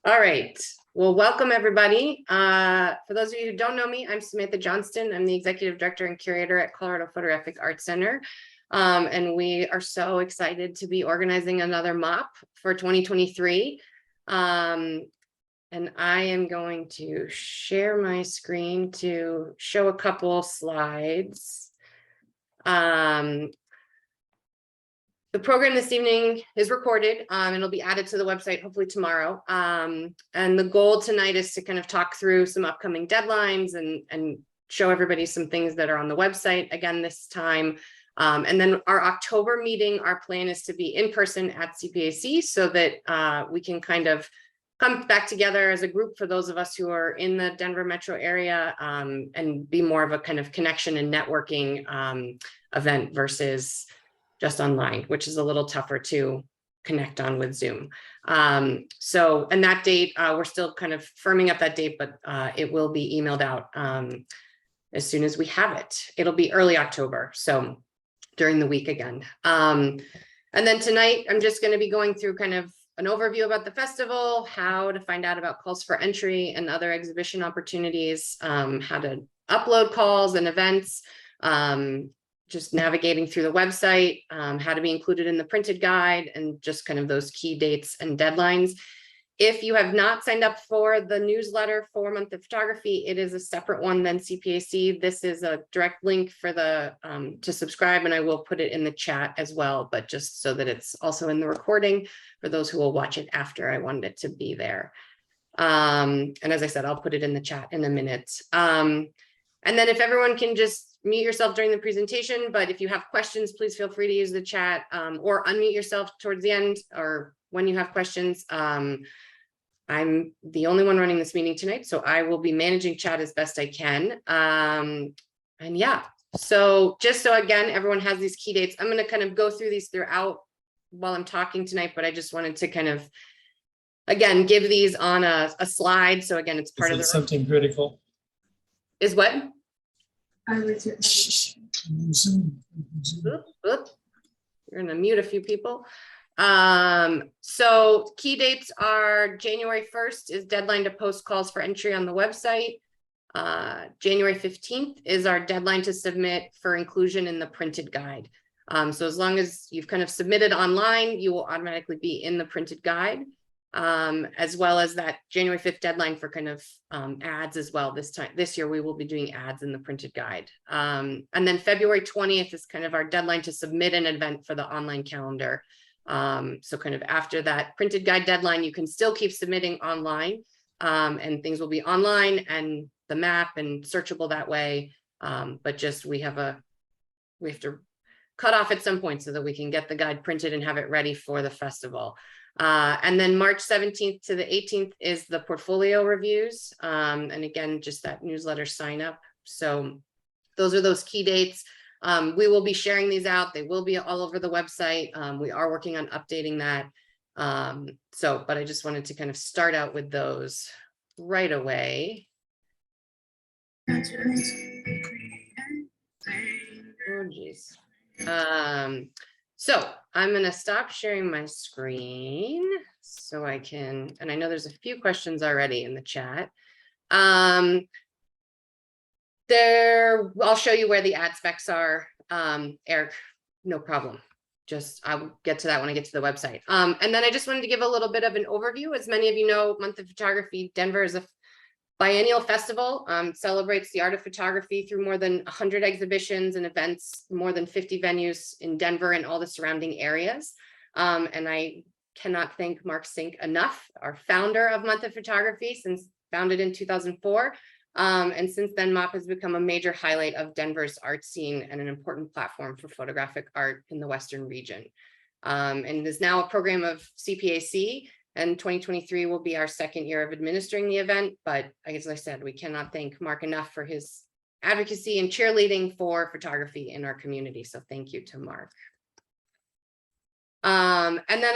All right. Well, welcome everybody. For those of you who don't know me, I'm Samantha Johnston. I'm the Executive Director and Curator at Colorado Photographic Arts Center. And we are so excited to be organizing another MOP for 2023. And I am going to share my screen to show a couple slides. The program this evening is recorded and it'll be added to the website hopefully tomorrow. And the goal tonight is to kind of talk through some upcoming deadlines and show everybody some things that are on the website again this time. And then our October meeting, our plan is to be in person at CPAC so that we can kind of come back together as a group for those of us who are in the Denver metro area and be more of a kind of connection and networking event versus just online, which is a little tougher to connect on with Zoom. And that date, we're still kind of firming up that date, but it will be emailed out as soon as we have it. It'll be early October, so during the week again. And then tonight, I'm just going to be going through kind of an overview about the festival, how to find out about calls for entry and other exhibition opportunities, how to upload calls and events, just navigating through the website, how to be included in the printed guide, and just kind of those key dates and deadlines. If you have not signed up for the newsletter for Month of Photography, it is a separate one than CPAC. This is a direct link for the to subscribe, and I will put it in the chat as well, but just so that it's also in the recording for those who will watch it after. I wanted it to be there. And as I said, I'll put it in the chat in a minute. And then if everyone can just mute yourself during the presentation, but if you have questions, please feel free to use the chat or unmute yourself towards the end or when you have questions. I'm the only one running this meeting tonight, so I will be managing chat as best I can. And yeah, so just so again, everyone has these key dates. I'm going to kind of go through these throughout while I'm talking tonight, but I just wanted to kind of, again, give these on a slide. So again, it's part of the something critical. Is what? Zoom. You're gonna mute a few people. So key dates are January 1st is deadline to post calls for entry on the website. January 15th is our deadline to submit for inclusion in the printed guide. So as long as you've kind of submitted online, you will automatically be in the printed guide. As well as that January 5th deadline for kind of ads as well. This year we will be doing ads in the printed guide. And then February 20th is kind of our deadline to submit an event for the online calendar. So kind of after that printed guide deadline, you can still keep submitting online and things will be online and the map and searchable that way. But just we have to cut off at some point so that we can get the guide printed and have it ready for the festival. And then March 17th to the 18th is the portfolio reviews. And again, just that newsletter sign up. So those are those key dates. We will be sharing these out. They will be all over the website. We are working on updating that. But I just wanted to kind of start out with those right away. Oh, geez. So I'm going to stop sharing my screen so I can, and I know there's a few questions already in the chat. I'll show you where the ad specs are. Eric, no problem. I'll get to that when I get to the website. And then I just wanted to give a little bit of an overview. As many of you know, Month of Photography Denver is a biennial festival, celebrates the art of photography through more than 100 exhibitions and events, more than 50 venues in Denver and all the surrounding areas. And I cannot thank Mark Sink enough, our founder of Month of Photography, founded in 2004. And since then, MOP has become a major highlight of Denver's art scene and an important platform for photographic art in the Western region. And is now a program of CPAC. And 2023 will be our second year of administering the event. But as I said, we cannot thank Mark enough for his advocacy and cheerleading for photography in our community. So thank you to Mark. And then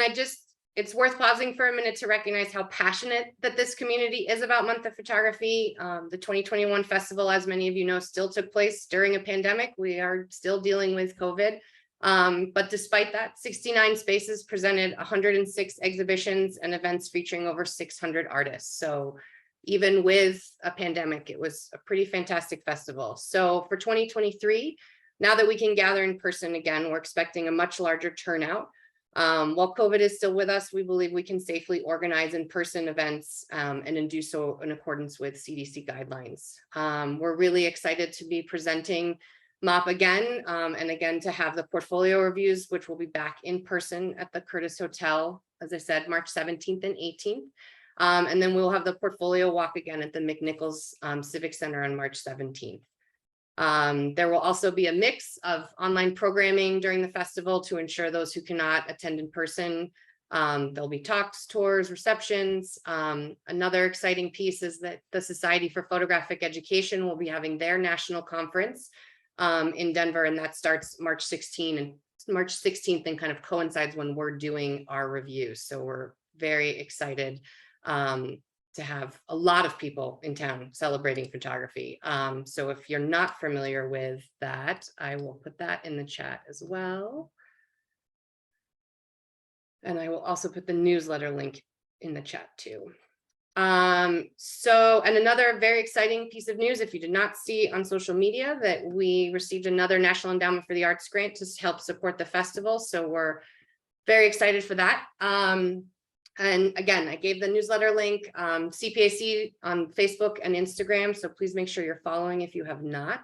it's worth pausing for a minute to recognize how passionate that this community is about Month of Photography. The 2021 festival, as many of you know, still took place during a pandemic. We are still dealing with COVID. But despite that, 69 spaces presented 106 exhibitions and events featuring over 600 artists. So even with a pandemic, it was a pretty fantastic festival. So for 2023, now that we can gather in person again, we're expecting a much larger turnout. While COVID is still with us, we believe we can safely organize in-person events and do so in accordance with CDC guidelines. We're really excited to be presenting MOP again, and again to have the portfolio reviews, which will be back in person at the Curtis Hotel, as I said, March 17th and 18th. And then we'll have the portfolio walk again at the McNichols Civic Center on March 17th. There will also be a mix of online programming during the festival to ensure those who cannot attend in person. There'll be talks, tours, receptions. Another exciting piece is that the Society for Photographic Education will be having their national conference in Denver, and that starts March 16th and kind of coincides when we're doing our reviews. So we're very excited to have a lot of people in town celebrating photography. So if you're not familiar with that, I will put that in the chat as well. And I will also put the newsletter link in the chat too. And another very exciting piece of news, if you did not see on social media, that we received another National Endowment for the Arts grant to help support the festival. So we're very excited for that. And again, I gave the newsletter link, CPAC on Facebook and Instagram. So please make sure you're following if you have not.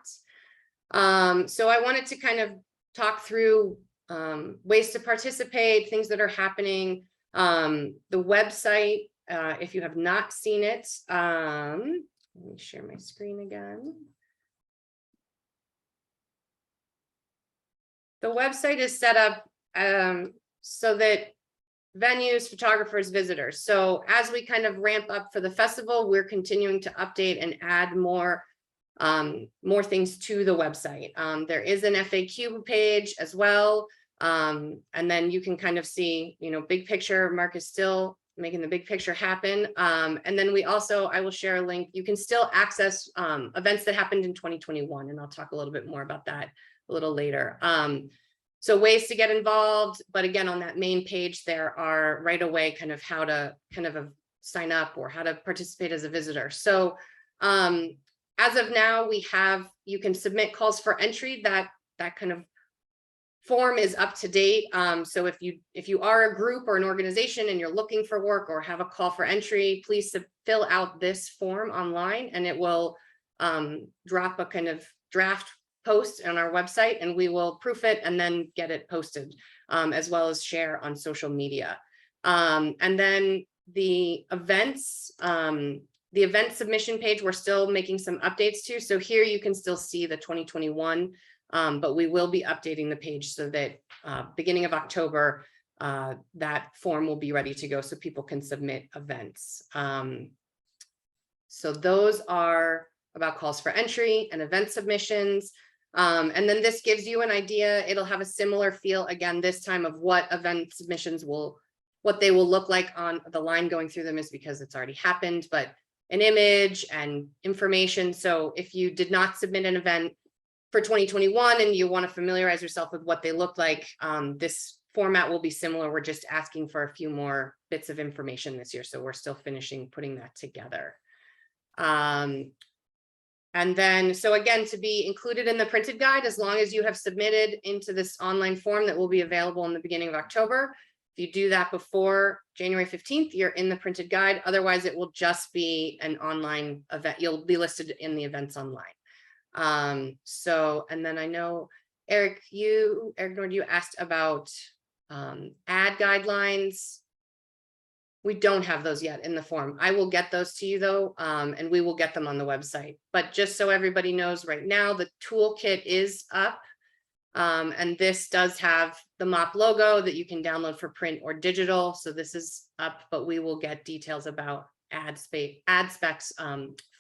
So I wanted to kind of talk through ways to participate, things that are happening. The website, if you have not seen it, let me share my screen again. The website is set up so that venues, photographers, visitors. So as we kind of ramp up for the festival, we're continuing to update and add more things to the website. There is an FAQ page as well. And then you can kind of see, you know, big picture. Mark is still making the big picture happen. And then we also, I will share a link. You can still access events that happened in 2021, and I'll talk a little bit more about that a little later. So ways to get involved, but again, on that main page, there are right away kind of how to kind of sign up or how to participate as a visitor. So as of now, you can submit calls for entry. That kind of form is up to date. So if you are a group or an organization and you're looking for work or have a call for entry, please fill out this form online, and it will drop a kind of draft post on our website, and we will proof it and then get it posted, as well as share on social media. And then the event submission page, we're still making some updates to. So here you can still see the 2021, but we will be updating the page so that beginning of October, that form will be ready to go so people can submit events. So those are about calls for entry and event submissions. And then this gives you an idea. It'll have a similar feel again, this time, of what event submissions what they will look like. On the line going through them is because it's already happened, but an image and information. So if you did not submit an event for 2021 and you want to familiarize yourself with what they look like, this format will be similar. We're just asking for a few more bits of information this year. So we're still finishing putting that together. And then, so again, to be included in the printed guide, as long as you have submitted into this online form that will be available in the beginning of October, if you do that before January 15th, you're in the printed guide. Otherwise, it will just be an online event. You'll be listed in the events online. So, and then I know, Eric Nord, you asked about ad guidelines. We don't have those yet in the form. I will get those to you though, and we will get them on the website. But just so everybody knows, right now, the toolkit is up. And this does have the MOP logo that you can download for print or digital. So this is up, but we will get details about ad specs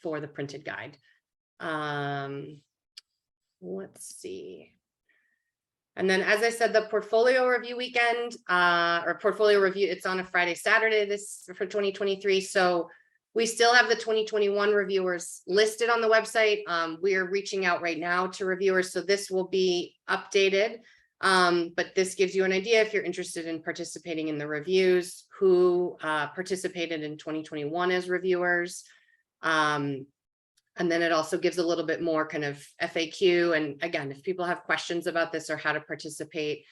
for the printed guide. Let's see. And then, as I said, the portfolio review weekend or portfolio review, it's on a Friday, Saturday this for 2023. So we still have the 2021 reviewers listed on the website. We are reaching out right now to reviewers. So this will be updated But this gives you an idea if you're interested in participating in the reviews, who participated in 2021 as reviewers. And then it also gives a little bit more kind of FAQ. And again, if people have questions about this or how to participate,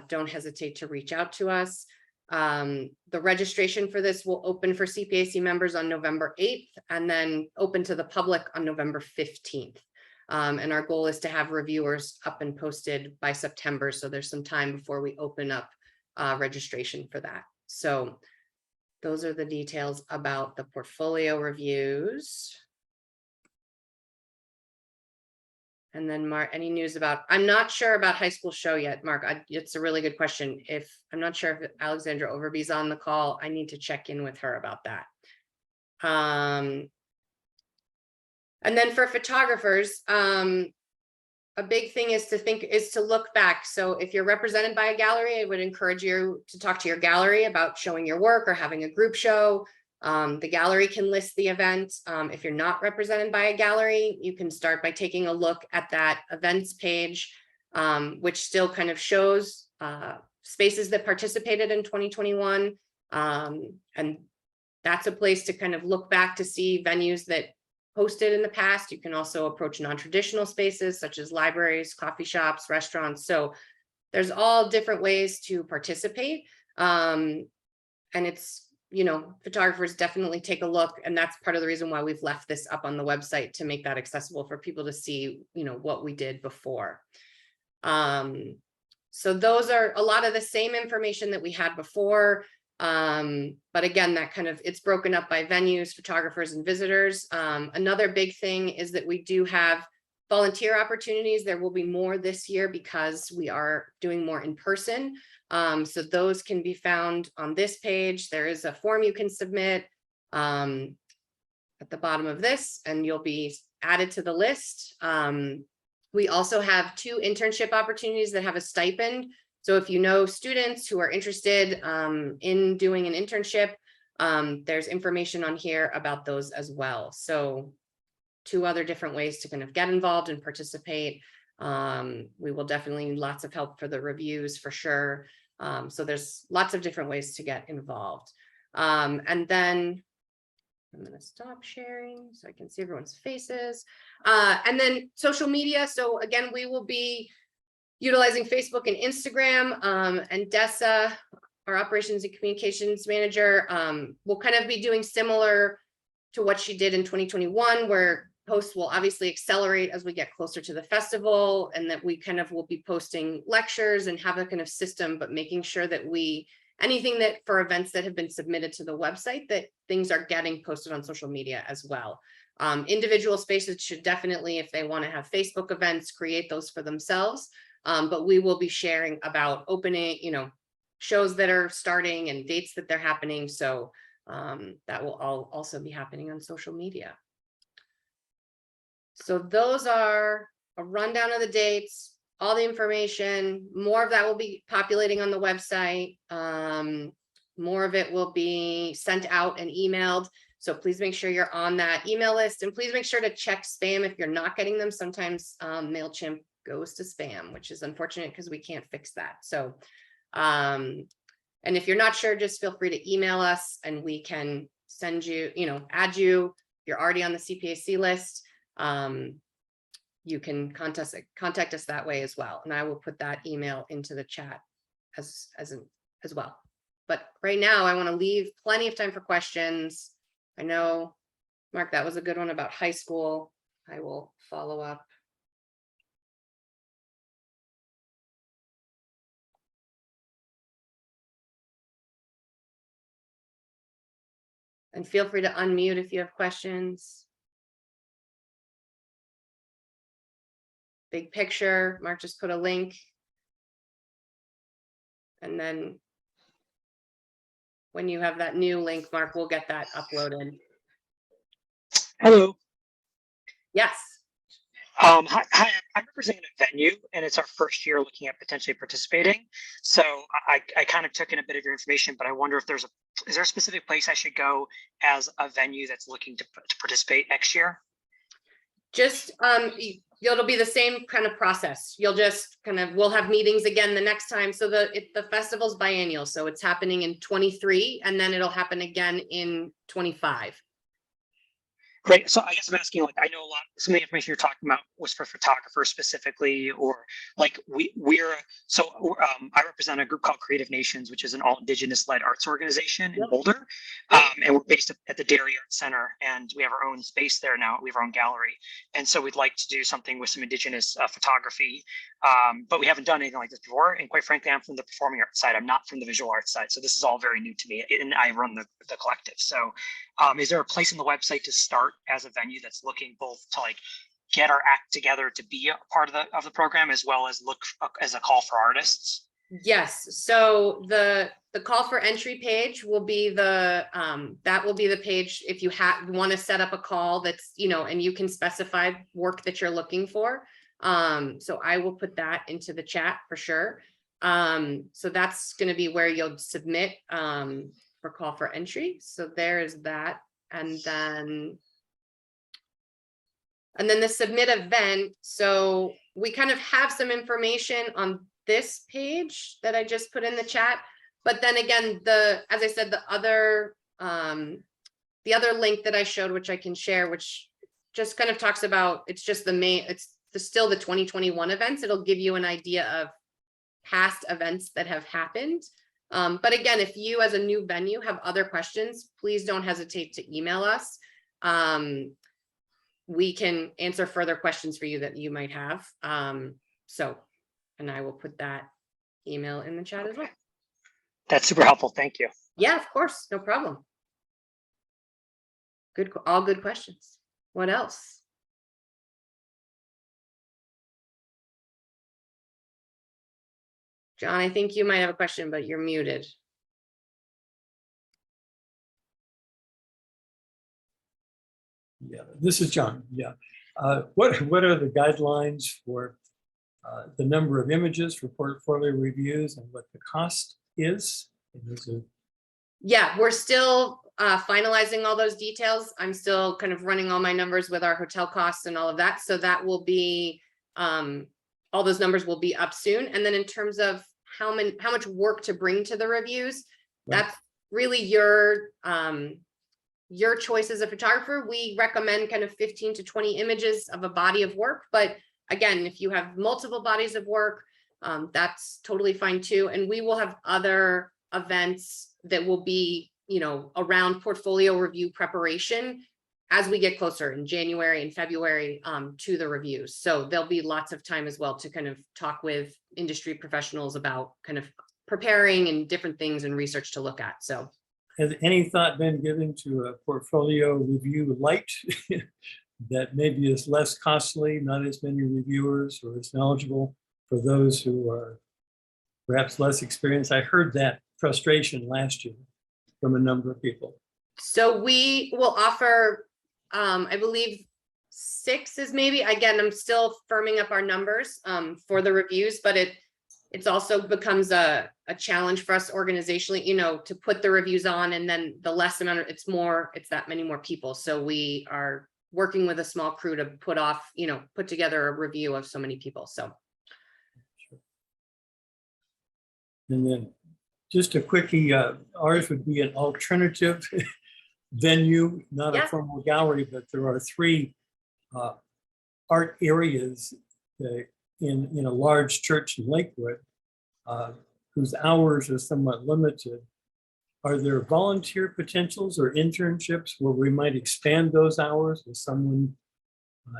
don't hesitate to reach out to us. The registration for this will open for CPAC members on November 8th and then open to the public on November 15th. And our goal is to have reviewers up and posted by September. So there's some time before we open up registration for that. So those are the details about the portfolio reviews. And then Mark, any news about, I'm not sure about high school show yet, Mark. It's a really good question. I'm not sure if Alexandra Overby's on the call, I need to check in with her about that. And then for photographers, a big thing is to look back. So if you're represented by a gallery, I would encourage you to talk to your gallery about showing your work or having a group show. The gallery can list the event. If you're not represented by a gallery, you can start by taking a look at that events page, which still kind of shows spaces that participated in 2021. And that's a place to kind of look back to see venues that hosted in the past. You can also approach non-traditional spaces such as libraries, coffee shops, restaurants. So there's all different ways to participate. And it's, you know, photographers definitely take a look, and that's part of the reason why we've left this up on the website, to make that accessible for people to see, you know, what we did before. So those are a lot of the same information that we had before. But again, that kind of, it's broken up by venues, photographers, and visitors. Another big thing is that we do have volunteer opportunities. There will be more this year because we are doing more in person. So those can be found on this page. There is a form you can submit at the bottom of this, and you'll be added to the list. We also have 2 internship opportunities that have a stipend. So if you know students who are interested in doing an internship, there's information on here about those as well. So 2 other different ways to kind of get involved and participate. We will definitely need lots of help for the reviews for sure. So there's lots of different ways to get involved. And then I'm going to stop sharing so I can see everyone's faces. And then social media. So again, we will be utilizing Facebook and Instagram, and Dessa, our operations and communications manager, will kind of be doing similar to what she did in 2021, where posts will obviously accelerate as we get closer to the festival, and that we kind of will be posting lectures and have a kind of system, but making sure that anything that for events that have been submitted to the website, that things are getting posted on social media as well. Individual spaces should definitely, if they want to have Facebook events, create those for themselves. But we will be sharing about opening, you know, shows that are starting and dates that they're happening. So that will all also be happening on social media. So those are a rundown of the dates, all the information. More of that will be populating on the website. More of it will be sent out and emailed. So please make sure you're on that email list, and please make sure to check spam if you're not getting them. Sometimes MailChimp goes to spam, which is unfortunate because we can't fix that. So, and if you're not sure, just feel free to email us and we can send you, you know, add you. If you're already on the CPAC list, you can contact us that way as well. And I will put that email into the chat as well. But right now I want to leave plenty of time for questions. I know, Mark, that was a good one about high school. I will follow up. And feel free to unmute if you have questions. Big picture, Mark just put a link. And then when you have that new link, Mark, we'll get that uploaded. Hello. Yes. Hi, I'm representing a venue, and it's our first year looking at potentially participating. So I kind of took in a bit of your information, but I wonder if is there a specific place I should go as a venue that's looking to participate next year? Just, it'll be the same kind of process. You'll just we'll have meetings again the next time. So the festival's biennial, so it's happening in 23 and then it'll happen again in 25. Great. So I guess I'm asking, like, I know some of the information you're talking about was for photographers specifically, or like I represent a group called Creative Nations, which is an all Indigenous led arts organization in Boulder. And we're based at the Dairy Arts Center, and we have our own space there now. We have our own gallery. And so we'd like to do something with some Indigenous photography. But we haven't done anything like this before. And quite frankly, I'm from the performing arts side. I'm not from the visual arts side. So this is all very new to me. And I run the collective. So is there a place on the website to start as a venue that's looking both to like get our act together to be a part of the program, as well as look as a call for artists? Yes, so the call for entry page will be that will be the page if you want to set up a call that's, and you can specify work that you're looking for. So I will put that into the chat for sure. So that's going to be where you'll submit for call for entry. So there's that. And then the submit event. So we kind of have some information on this page that I just put in the chat. But then again, as I said, the other link that I showed, which I can share, which just kind of talks about, it's just still the 2021 events. It'll give you an idea of past events that have happened. But again, if you as a new venue have other questions, please don't hesitate to email us. We can answer further questions for you that you might have. And I will put that email in the chat as well. That's super helpful. Thank you. Yeah, of course. No problem. Good. All good questions. What else? John, I think you might have a question, but you're muted. Yeah, this is John. Yeah. What are the guidelines for the number of images for portfolio reviews and what the cost is? Yeah, we're still finalizing all those details. I'm still kind of running all my numbers with our hotel costs and all of that. So that will be, all those numbers will be up soon. And then in terms of how much work to bring to the reviews, that's really your choice as a photographer. We recommend kind of 15 to 20 images of a body of work. But again, if you have multiple bodies of work, that's totally fine too. And we will have other events that will be, around portfolio review preparation as we get closer in January and February to the reviews. So there'll be lots of time as well to kind of talk with industry professionals about kind of preparing and different things and research to look at. So has any thought been given to a portfolio review light that maybe is less costly, not as many reviewers, or is knowledgeable for those who are perhaps less experienced? I heard that frustration last year from a number of people. So we will offer, I believe 6 is maybe, again, I'm still firming up our numbers for the reviews, but it's also becomes a challenge for us organizationally, to put the reviews on, and then the less amount, it's that many more people. So we are working with a small crew to put together a review of so many people. So. And then just a quickie, ours would be an alternative venue, not a formal gallery, but there are 3 art areas in a large church in Lakewood, whose hours are somewhat limited. Are there volunteer potentials or internships where we might expand those hours with someone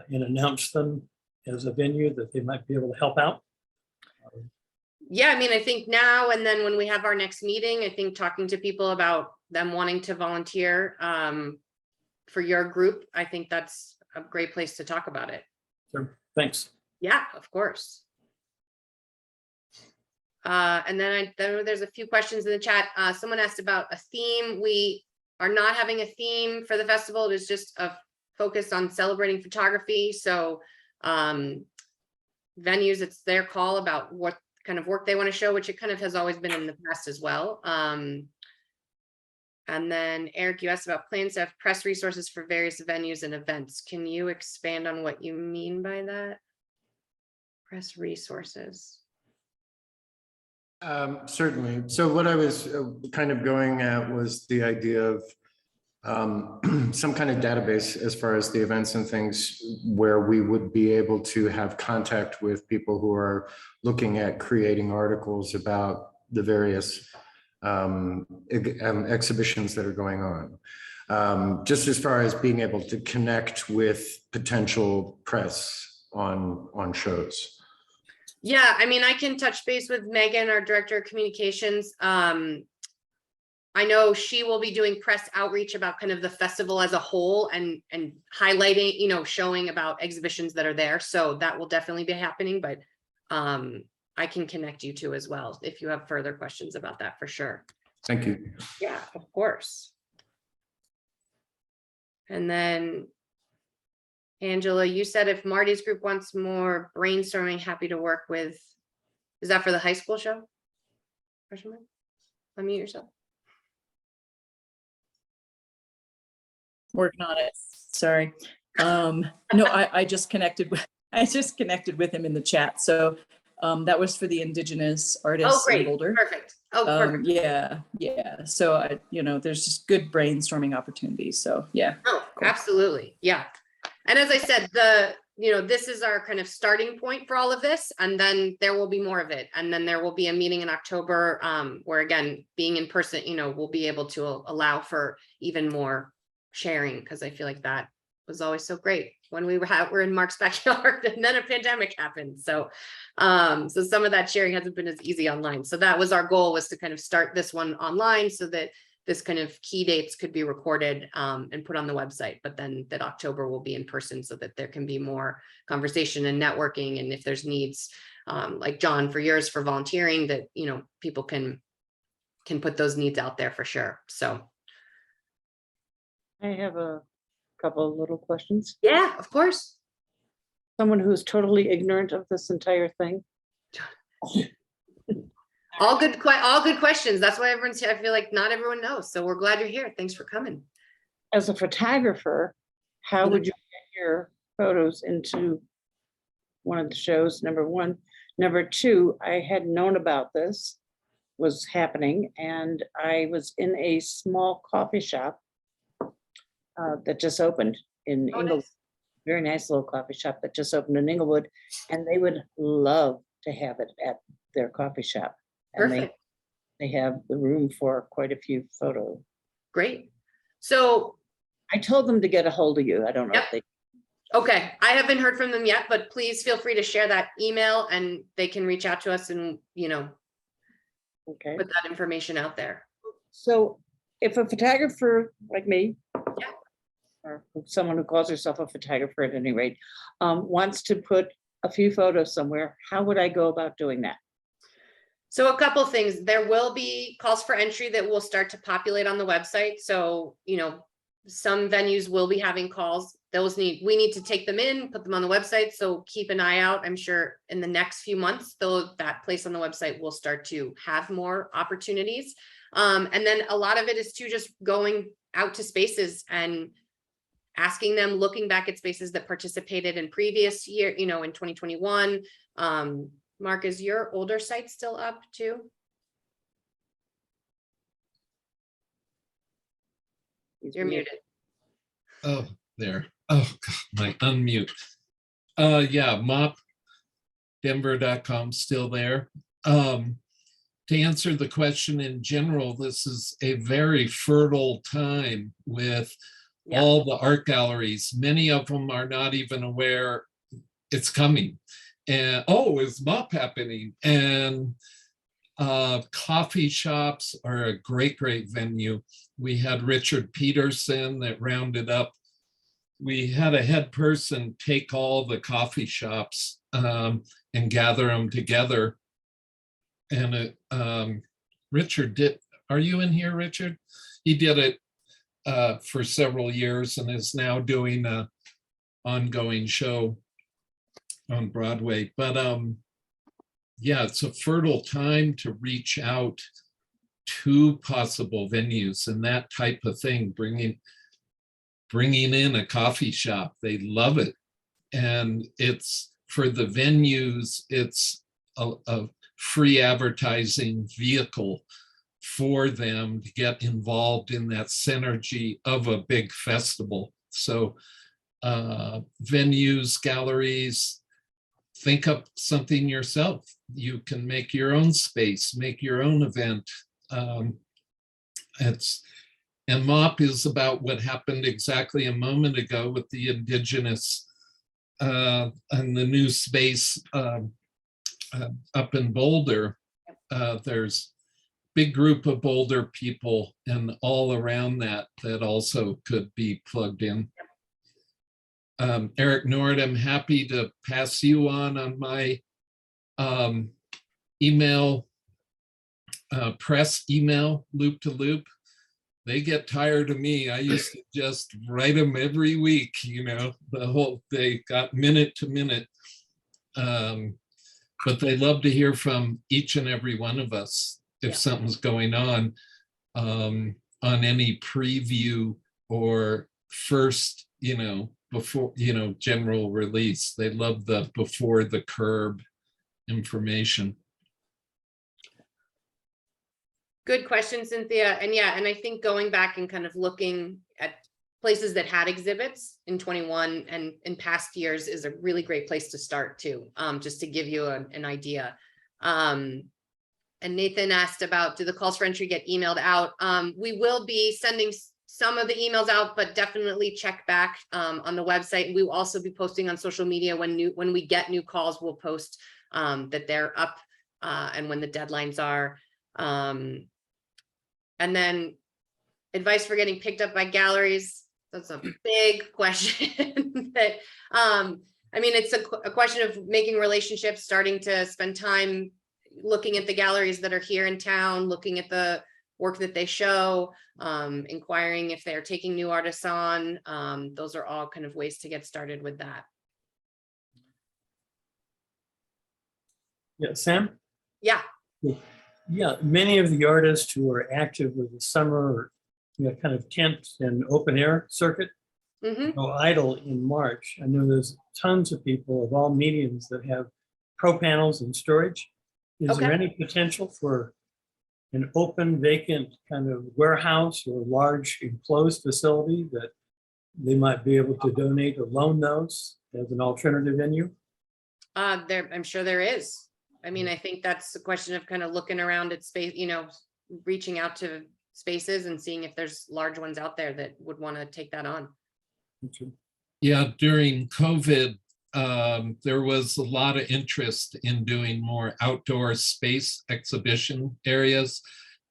and announce them as a venue that they might be able to help out? Yeah, I mean, I think now and then when we have our next meeting, I think talking to people about them wanting to volunteer for your group, I think that's a great place to talk about it. Sure. Thanks. Yeah, of course. And then there's a few questions in the chat. Someone asked about a theme. We are not having a theme for the festival. It is just a focus on celebrating photography. So venues, it's their call about what kind of work they want to show, which it kind of has always been in the past as well. And then Eric, you asked about plans to have press resources for various venues and events. Can you expand on what you mean by that? Press resources. Certainly. So what I was kind of going at was the idea of some kind of database as far as the events and things where we would be able to have contact with people who are looking at creating articles about the various exhibitions that are going on. Just as far as being able to connect with potential press on shows. Yeah, I mean, I can touch base with Megan, our director of communications. I know she will be doing press outreach about kind of the festival as a whole and highlighting, you know, showing about exhibitions that are there. So that will definitely be happening, but I can connect you to as well if you have further questions about that for sure. Thank you. Yeah, of course. And then Angela, you said if Marty's group wants more brainstorming, happy to work with, is that for the high school show? Question mark? Unmute yourself. Working on it. Sorry. No, I just connected with him in the chat. So that was for the Indigenous artists in Boulder. Perfect. Oh, perfect. Yeah. So there's just good brainstorming opportunities. So yeah. Oh, cool. Absolutely. Yeah. And as I said, this is our kind of starting point for all of this, and then there will be more of it. And then there will be a meeting in October where, again, being in person, we'll be able to allow for even more sharing, because I feel like that was always so great when we were in Mark's backyard and then a pandemic happened. So so some of that sharing hasn't been as easy online. So that was our goal, was to kind of start this one online so that this kind of key dates could be recorded and put on the website, but then that October will be in person so that there can be more conversation and networking. And if there's needs, like John, for yours, for volunteering, that, people can put those needs out there for sure. So. I have a couple of little questions. Yeah, of course. Someone who's totally ignorant of this entire thing. All good questions. That's why everyone's here. I feel like not everyone knows. So we're glad you're here. Thanks for coming. As a photographer, how would you get your photos into one of the shows? Number one. Number two, I had known about this was happening, and I was in a small coffee shop that just opened in Inglewood. Nice. Very nice little coffee shop that just opened in Inglewood, and they would love to have it at their coffee shop. And Perfect. they have the room for quite a few photos. Great. So, I told them to get a hold of you. I don't know if they. okay, I haven't heard from them yet, but please feel free to share that email and they can reach out to us and, Okay. put that information out there. So if a photographer like me, Yeah. or someone who calls herself a photographer at any rate, wants to put a few photos somewhere, how would I go about doing that? So a couple things. There will be calls for entry that will start to populate on the website. So, some venues will be having calls. We need to take them in, put them on the website. So keep an eye out. I'm sure in the next few months, that place on the website will start to have more opportunities. And then a lot of it is to just going out to spaces and asking them, looking back at spaces that participated in previous year, in 2021. Mark, is your older site still up too? You're muted. Oh, there. Oh, God, my unmute. Yeah, MOP Denver.com still there. To answer the question in general, this is a very fertile time with all the art galleries. Many of them are not even aware it's coming. And is MOP happening? And coffee shops are a great venue. We had Richard Peterson that rounded up. We had a head person take all the coffee shops and gather them together. And Richard did, are you in here, Richard? He did it for several years and is now doing an ongoing show on Broadway. But yeah, it's a fertile time to reach out 2 possible venues and that type of thing, bringing in a coffee shop. They love it. And it's for the venues, it's a free advertising vehicle for them to get involved in that synergy of a big festival. So venues, galleries, think up something yourself. You can make your own space, make your own event. And MOP is about what happened exactly a moment ago with the Indigenous and the new space up in Boulder. There's big group of Boulder people and all around that also could be plugged in. Eric Nord, I'm happy to pass you on my email, press email, loop to loop. They get tired of me. I used to just write them every week, the whole, they got minute to minute. But they love to hear from each and every one of us if something's going on any preview or first, before, general release. They love the before the curb information. Good question, Cynthia. And yeah, and I think going back and kind of looking at places that had exhibits in 21 and in past years is a really great place to start too, just to give you an idea. And Nathan asked about, do the calls for entry get emailed out? We will be sending some of the emails out, but definitely check back on the website. We will also be posting on social media when we get new calls, we'll post that they're up and when the deadlines are. And then advice for getting picked up by galleries. That's a big question that, I mean, it's a question of making relationships, starting to spend time looking at the galleries that are here in town, looking at the work that they show, inquiring if they're taking new artists on. Those are all kind of ways to get started with that. Yeah, Sam? Yeah. Yeah, many of the artists who are active with the summer, kind of tent and open air circuit go idle in March. I know there's tons of people of all mediums that have pro panels and storage. Is there any potential for an open, vacant kind of warehouse or large enclosed facility that they might be able to donate or loan those as an alternative venue? I'm sure there is. I mean, I think that's a question of kind of looking around at space, reaching out to spaces and seeing if there's large ones out there that would want to take that on. Yeah, during COVID, there was a lot of interest in doing more outdoor space exhibition areas.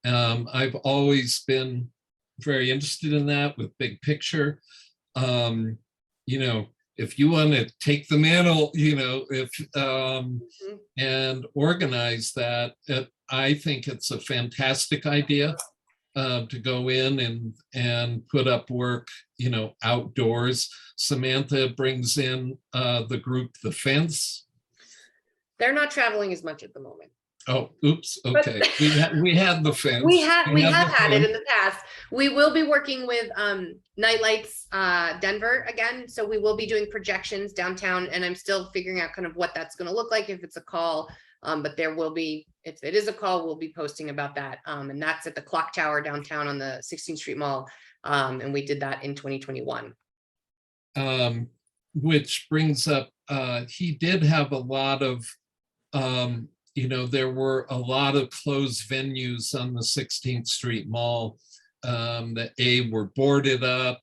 I've always been very interested in that with big picture. If you want to take the mantle, and organize that, I think it's a fantastic idea to go in and put up work, outdoors. Samantha brings in the group, The Fence. They're not traveling as much at the moment. Oh, oops. Okay. We had The Fence. We have had it in the past. We will be working with Nightlights Denver again. So we will be doing projections downtown, and I'm still figuring out kind of what that's going to look like if it's a call. But there will be, if it is a call, we'll be posting about that. And that's at the Clock Tower downtown on the 16th Street Mall. And we did that in 2021. Which brings up, he did have a lot of there were a lot of closed venues on the 16th Street Mall that were boarded up.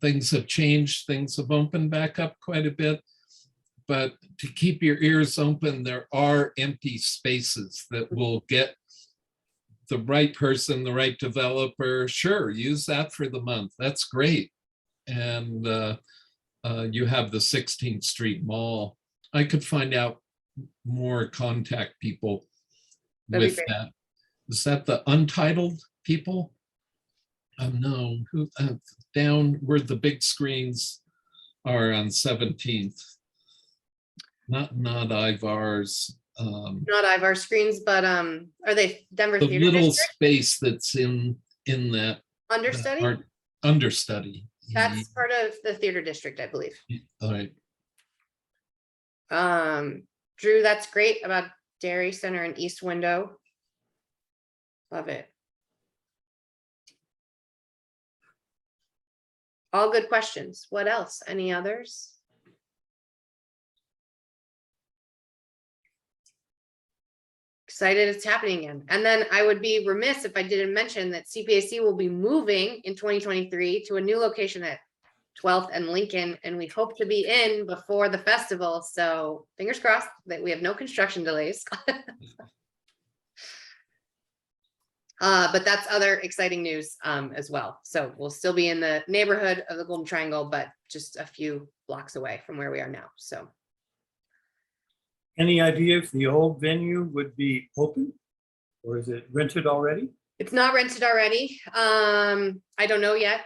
Things have changed. Things have opened back up quite a bit. But to keep your ears open, there are empty spaces that will get the right person, the right developer. Sure, use that for the month. That's great. And you have the 16th Street Mall. I could find out more, contact people with that. Is that the Untitled people? No, who down where the big screens are on 17th. Not Ivar's. Not Ivar screens, but are they Denver The Theater little District space that's in that understudy? art understudy. That's part of the theater district, I believe. All right. Drew, that's great about Dairy Center and East Window. Love it. All good questions. What else? Any others? Excited it's happening again. And then I would be remiss if I didn't mention that CPAC will be moving in 2023 to a new location at 12th and Lincoln, and we hope to be in before the festival. So fingers crossed that we have no construction delays. But that's other exciting news as well. So we'll still be in the neighborhood of the Golden Triangle, but just a few blocks away from where we are now. So Any idea if the old venue would be open? Or is it rented already? it's not rented already. I don't know yet.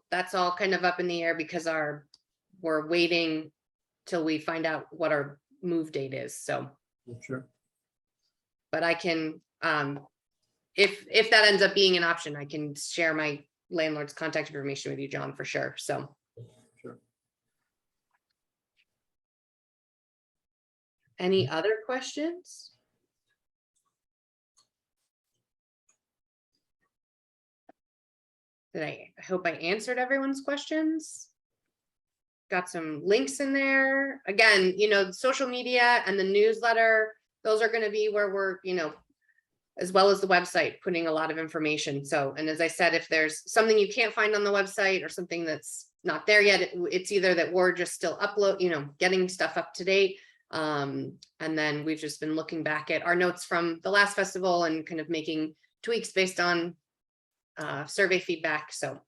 That's all kind of up in the air because we're waiting till we find out what our move date is. So, Sure. but I can, if that ends up being an option, I can share my landlord's contact information with you, John, for sure. So. Sure. Any other questions? I hope I answered everyone's questions. Got some links in there. Again, social media and the newsletter, those are going to be where we're, as well as the website, putting a lot of information. So, and as I said, if there's something you can't find on the website or something that's not there yet, it's either that we're just still getting stuff up to date. And then we've just been looking back at our notes from the last festival and kind of making tweaks based on survey feedback. So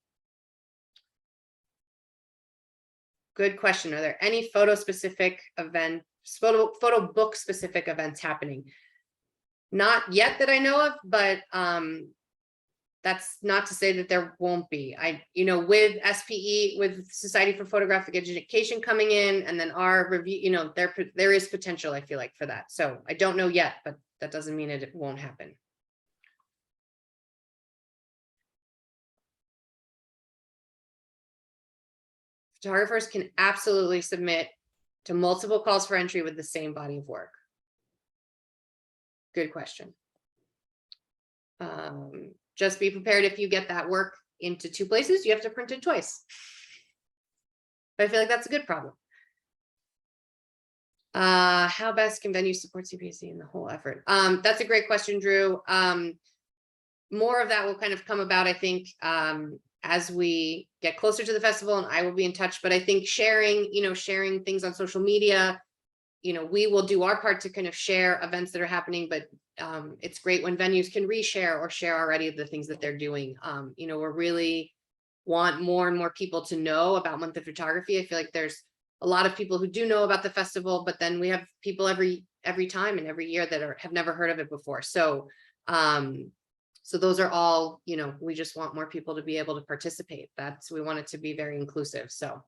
good question. Are there any photo book specific events happening? Not yet that I know of, but that's not to say that there won't be. With SPE, with Society for Photographic Education coming in, and then our review, there is potential, I feel like, for that. So I don't know yet, but that doesn't mean it won't happen. Photographers can absolutely submit to multiple calls for entry with the same body of work. Good question. Just be prepared if you get that work into two places, you have to print it twice. But I feel like that's a good problem. How best can venues support CPAC in the whole effort? That's a great question, Drew. More of that will kind of come about, I think, as we get closer to the festival, and I will be in touch. But I think sharing things on social media, we will do our part to kind of share events that are happening, but it's great when venues can reshare or share already the things that they're doing. We really want more and more people to know about Month of Photography. I feel like there's a lot of people who do know about the festival, but then we have people every time and every year that have never heard of it before. So so those are all, we just want more people to be able to participate. We want it to be very inclusive. So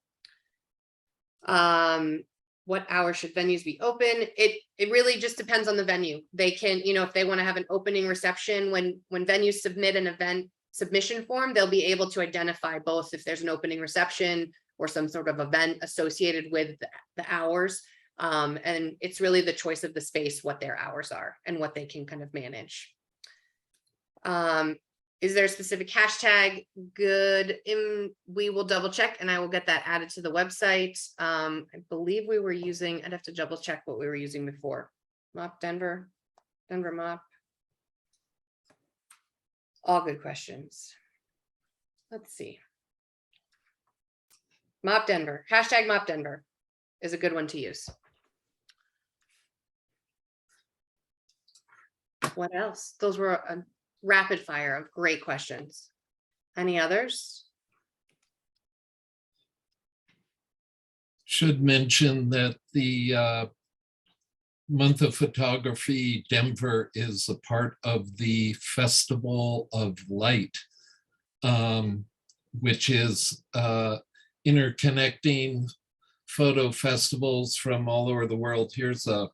what hours should venues be open? It really just depends on the venue. They can, if they want to have an opening reception, when venues submit an event submission form, they'll be able to identify both if there's an opening reception or some sort of event associated with the hours. And it's really the choice of the space, what their hours are and what they can kind of manage. Is there a specific hashtag? Good. We will double check and I will get that added to the website. I believe we were using, I'd have to double check what we were using before. MOP Denver MOP. All good questions. Let's see. MOP Denver, hashtag MOP Denver is a good one to use. What else? Those were a rapid fire of great questions. Any others? Should mention that the Month of Photography Denver is a part of the Festival of Light, which is interconnecting photo festivals from all over the world. Here's a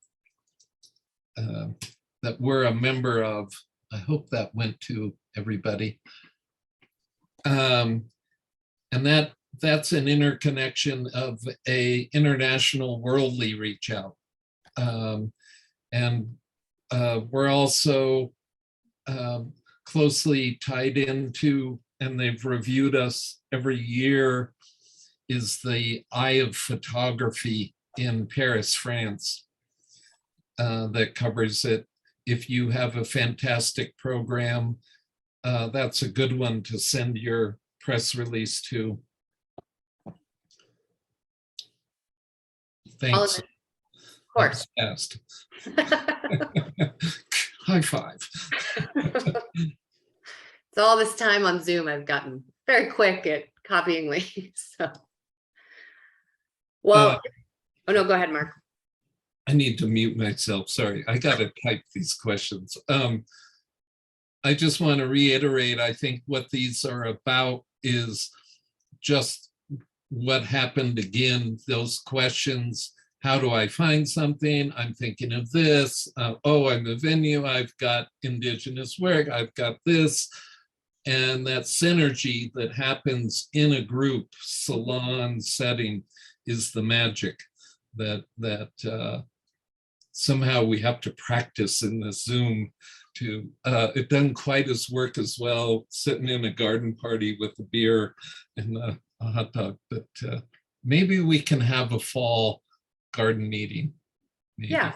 that we're a member of. I hope that went to everybody. And that's an interconnection of a international worldly reach out. And we're also closely tied into, and they've reviewed us every year, is the Eye of Photography in Paris, France, that covers it. If you have a fantastic program, that's a good one to send your press release to. Thanks. Of course. Fast. High five. So all this time on Zoom, I've gotten very quick at copying links. So, well, oh no, go ahead, Mark. I need to mute myself. Sorry, I got to type these questions. I just want to reiterate, I think what these are about is just what happened again, those questions. How do I find something? I'm thinking of this. Oh, I'm a venue. I've got Indigenous work. I've got this. And that synergy that happens in a group salon setting is the magic that somehow we have to practice in the Zoom to, it doesn't quite as work as well sitting in a garden party with a beer and a hot dog, but maybe we can have a fall garden meeting. Maybe. Yeah,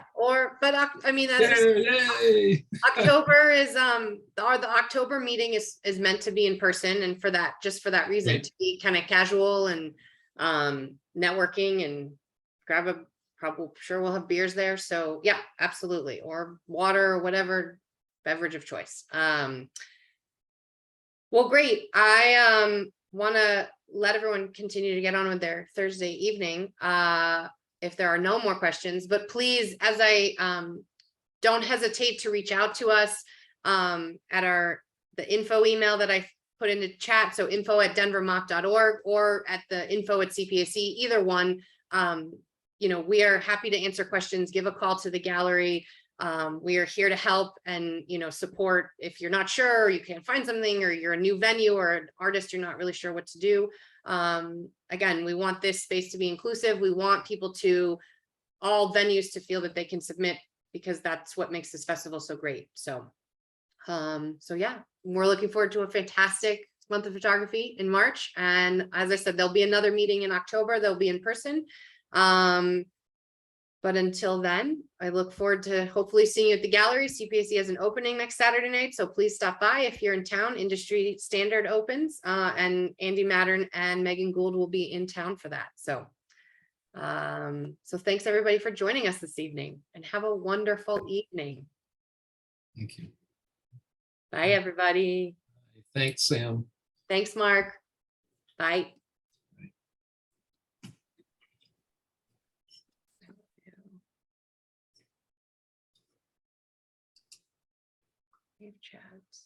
but I mean, that's Yay! October is the October meeting is meant to be in person, and for that, just for that reason, Right. to be kind of casual and networking and grab a, probably sure we'll have beers there. So yeah, absolutely, or water or whatever beverage of choice. Well, great. I want to let everyone continue to get on with their Thursday evening. If there are no more questions, but please, as I don't hesitate to reach out to us at the info email that I put in the chat. So info@denvermop.org or at the info@CPAC, either one. You know, we are happy to answer questions, give a call to the gallery. We are here to help and, you know, support if you're not sure, or you can't find something, or you're a new venue or an artist, you're not really sure what to do. Again, we want this space to be inclusive. We want people to, all venues, to feel that they can submit, because that's what makes this festival so great. So, so yeah, we're looking forward to a fantastic month of photography in March. And as I said, there'll be another meeting in October. They'll be in person. But until then, I look forward to hopefully seeing you at the gallery. CPAC has an opening next Saturday night, so please stop by if you're in town. Industry Standard opens, and Andy Mattern and Megan Gould will be in town for that. So, so thanks everybody for joining us this evening, and have a wonderful evening. Thank you. Bye, everybody. Thanks, Sam. Thanks, Mark. Bye. Chats.